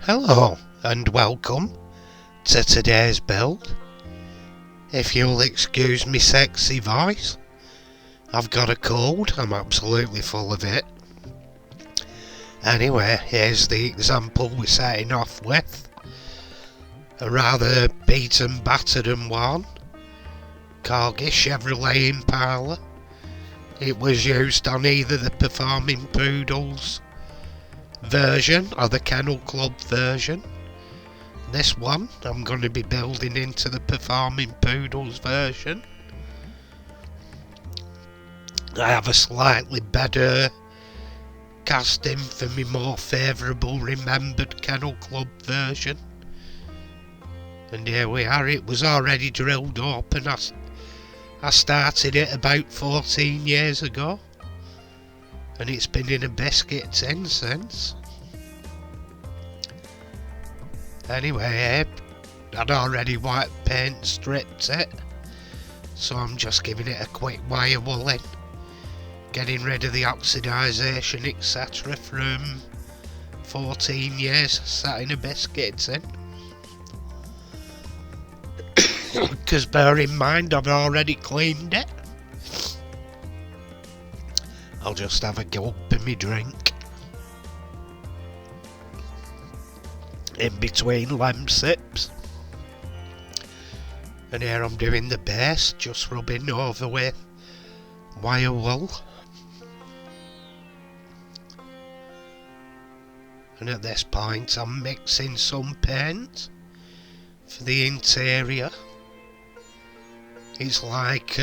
Hello and welcome to today's build. If you'll excuse me sexy voice, I've got a cold, I'm absolutely full of it. Anyway, here's the example we're setting off with. A rather beaten, battered and worn corgi Chevrolet Impala. It was used on either the Performing Poodles version or the Kennel Club version. This one I'm going to be building into the Performing Poodles version. I have a slightly better casting for my more favourable remembered Kennel Club version. And here we are. It was already drilled up and I started it about 14 years ago. And it's been in a biscuit tin since. Anyway, I'd already white paint stripped it, so I'm just giving it a quick wire wooling, getting rid of the oxidisation etc. from 14 years sat in a biscuit tin. Because bear in mind I've already cleaned it. I'll just have a gulp of me drink in between lem sips. And here I'm doing the base, just rubbing over with wire wool. And at this point I'm mixing some paint for the interior. It's like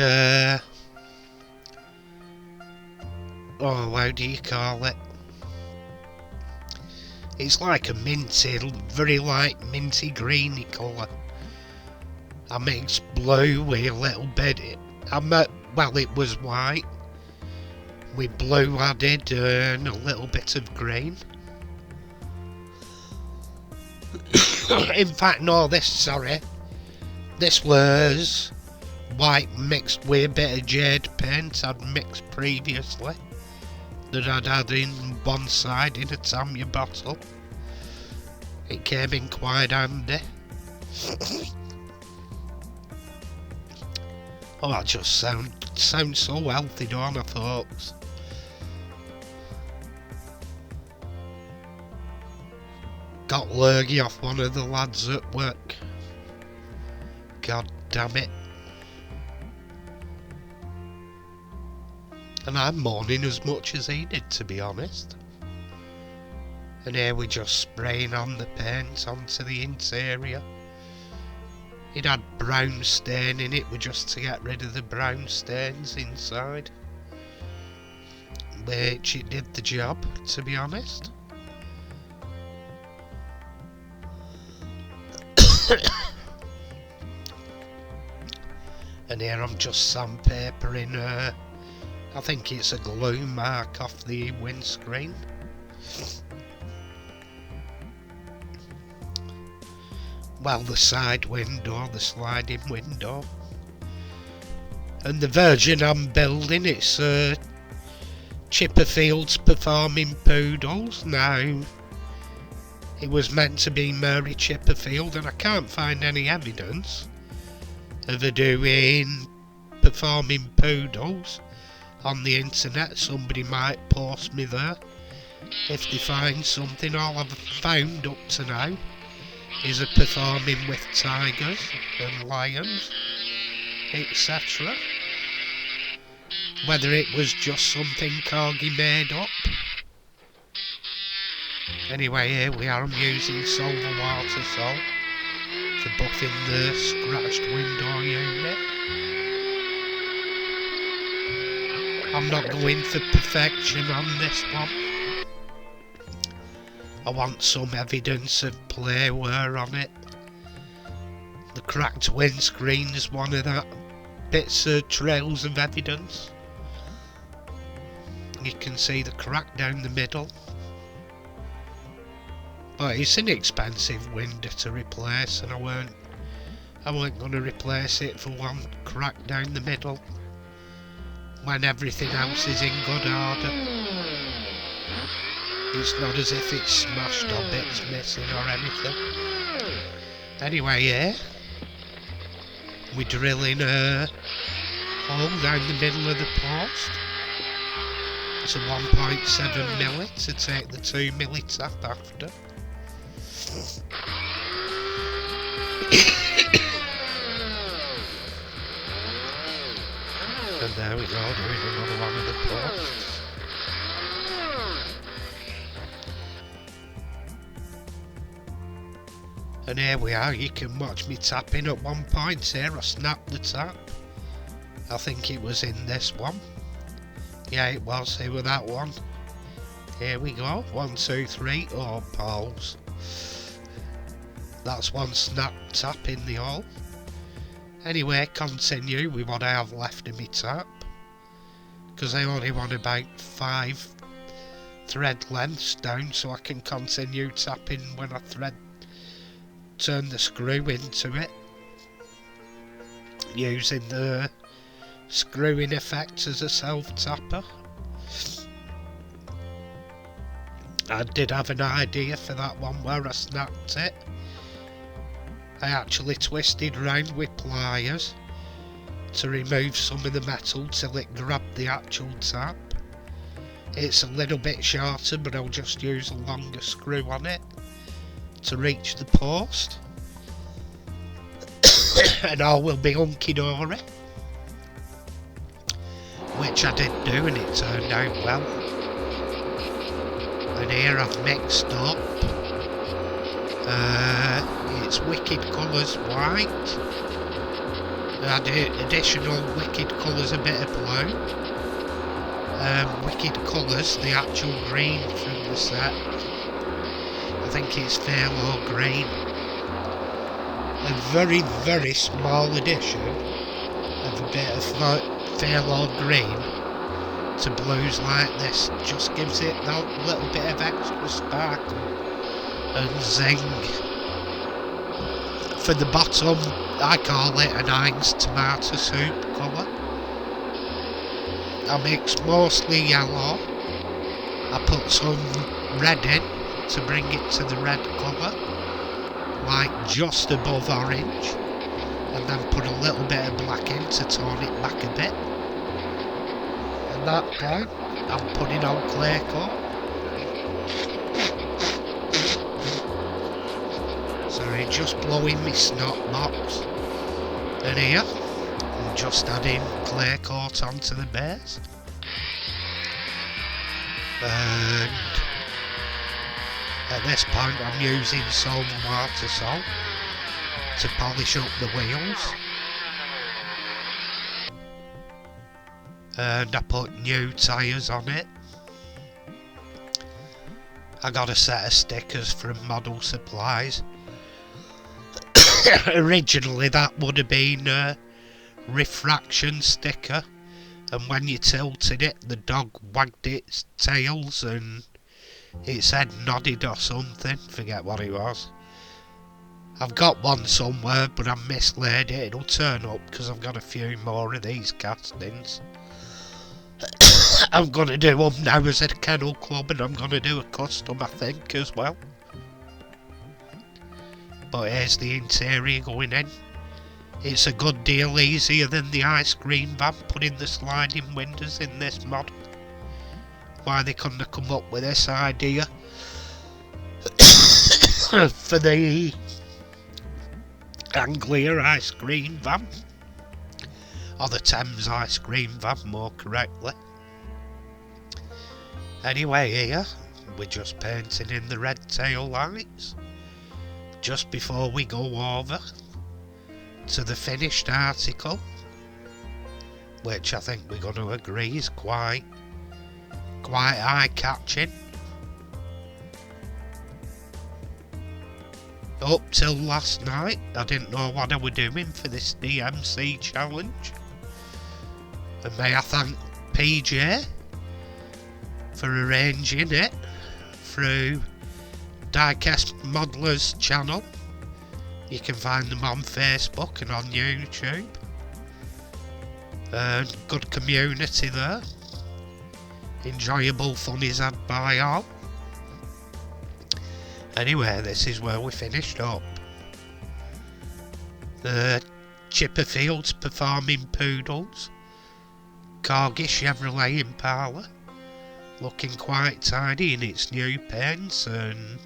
how do you call it? It's like a minty, very light minty greeny colour. I mixed blue with a little bit, well it was white, with blue added and a little bit of green. In fact no, this was white mixed with a bit of jade paint I'd mixed previously, that I'd had in one side in a Tamiya bottle. It came in quite handy. Oh, that just sounds so healthy, don't I, folks? Got lurgy off one of the lads at work. God damn it. And I'm mourning as much as he did, to be honest. And here we're just spraying on the paint onto the interior. It had brown stain in it, just to get rid of the brown stains inside. Which it did the job, to be honest. And here I'm just sandpapering I think it's a glue mark off the windscreen. Well, the side window, the sliding window. And the version I'm building, it's Chipperfield's Performing Poodles. Now, it was meant to be Mary Chipperfield, and I can't find any evidence of her doing Performing Poodles on the internet. Somebody might post me there if they find something. All I've found up to now is a performing with tigers and lions, etc. Whether it was just something corgi made up. Anyway, here we are. I'm using silver water salt for buffing the scratched window unit. I'm not going for perfection on this one. I want some evidence of play wear on it. The cracked windscreen is one of that bits of trails of evidence. You can see the crack down the middle. But it's an expensive window to replace, and I weren't going to replace it for one crack down the middle when everything else is in good order. It's not as if it's smashed or bits missing or anything. Anyway, yeah, we're drilling a hole down the middle of the post. It's a 1.7 milli to take the 2 milli tap after. And there we go, doing another one of the posts. And here we are, you can watch me tapping at one point here. I snapped the tap. I think it was in this one. Yeah, it was, here with that one. Here we go, 1, 2, 3, all poles. That's one snap tap in the hole. Anyway, continue with what I have left of my tap. Because I only want about 5 thread lengths down, so I can continue tapping when I turn the screw into it. Using the screwing effect as a self-tapper. I did have an idea for that one where I snapped it. I actually twisted round with pliers to remove some of the metal till it grabbed the actual tap. It's a little bit shorter, but I'll just use a longer screw on it to reach the post. And all will be hunky-dory. Which I did do, and it turned out well. And here I've mixed up. It's Wicked Colours white. I did additional Wicked Colours, a bit of blue. Wicked Colours, the actual green from the set. I think it's phthalo green. A very, very small addition of a bit of phthalo green to blues like this. Just gives it that little bit of extra sparkle and zing. For the bottom, I call it an Heinz tomato soup colour. I mix mostly yellow. I put some red in to bring it to the red colour, like just above orange, and then put a little bit of black in to tone it back a bit. And that time, I'm putting on clear coat. Sorry, just blowing me snot box. And here, I'm just adding clear coat onto the base. And at this point I'm using some water salt to polish up the wheels. And I put new tyres on it. I got a set of stickers from Model Supplies. Originally that would have been a refraction sticker, and when you tilted it the dog wagged its tails and its head nodded or something, forget what it was. I've got one somewhere but I mislaid it. It'll turn up because I've got a few more of these castings. I'm going to do them now as a kennel club, and I'm going to do a custom I think as well. But here's the interior going in. It's a good deal easier than the ice cream van putting the sliding windows in this model. Why they couldn't have come up with this idea for the Anglia ice cream van, or the Thames ice cream van more correctly. Anyway, here we're just painting in the red tail lights just before we go over to the finished article, which I think we're going to agree is quite eye-catching. Up till last night I didn't know what I was doing for this DMC challenge, and may I thank PJ for arranging it through Diecast Modelers channel. You can find them on Facebook and on YouTube. Good community there. Enjoyable fun is had by all. Anyway, this is where we finished up. The Chipperfield's Performing Poodles, corgi Chevrolet Impala, looking quite tidy in its new paints and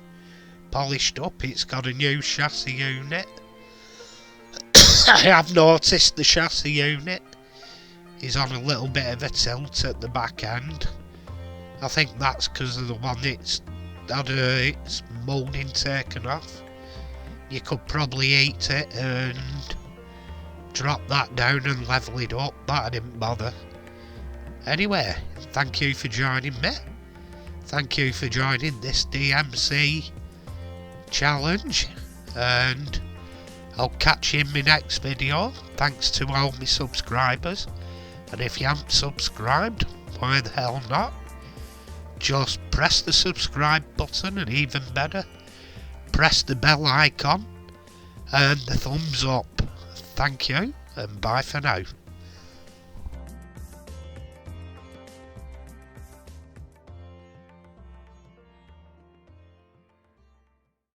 polished up. It's got a new chassis unit. I have noticed the chassis unit is on a little bit of a tilt at the back end. I think that's because of the one it's had its moulding taken off. You could probably eat it and drop that down and level it up, but I didn't bother. Anyway, thank you for joining me. Thank you for joining this DMC challenge, and I'll catch you in my next video. Thanks to all my subscribers, and if you haven't subscribed, why the hell not? Just press the subscribe button, and even better, press the bell icon and the thumbs up. Thank you, and bye for now.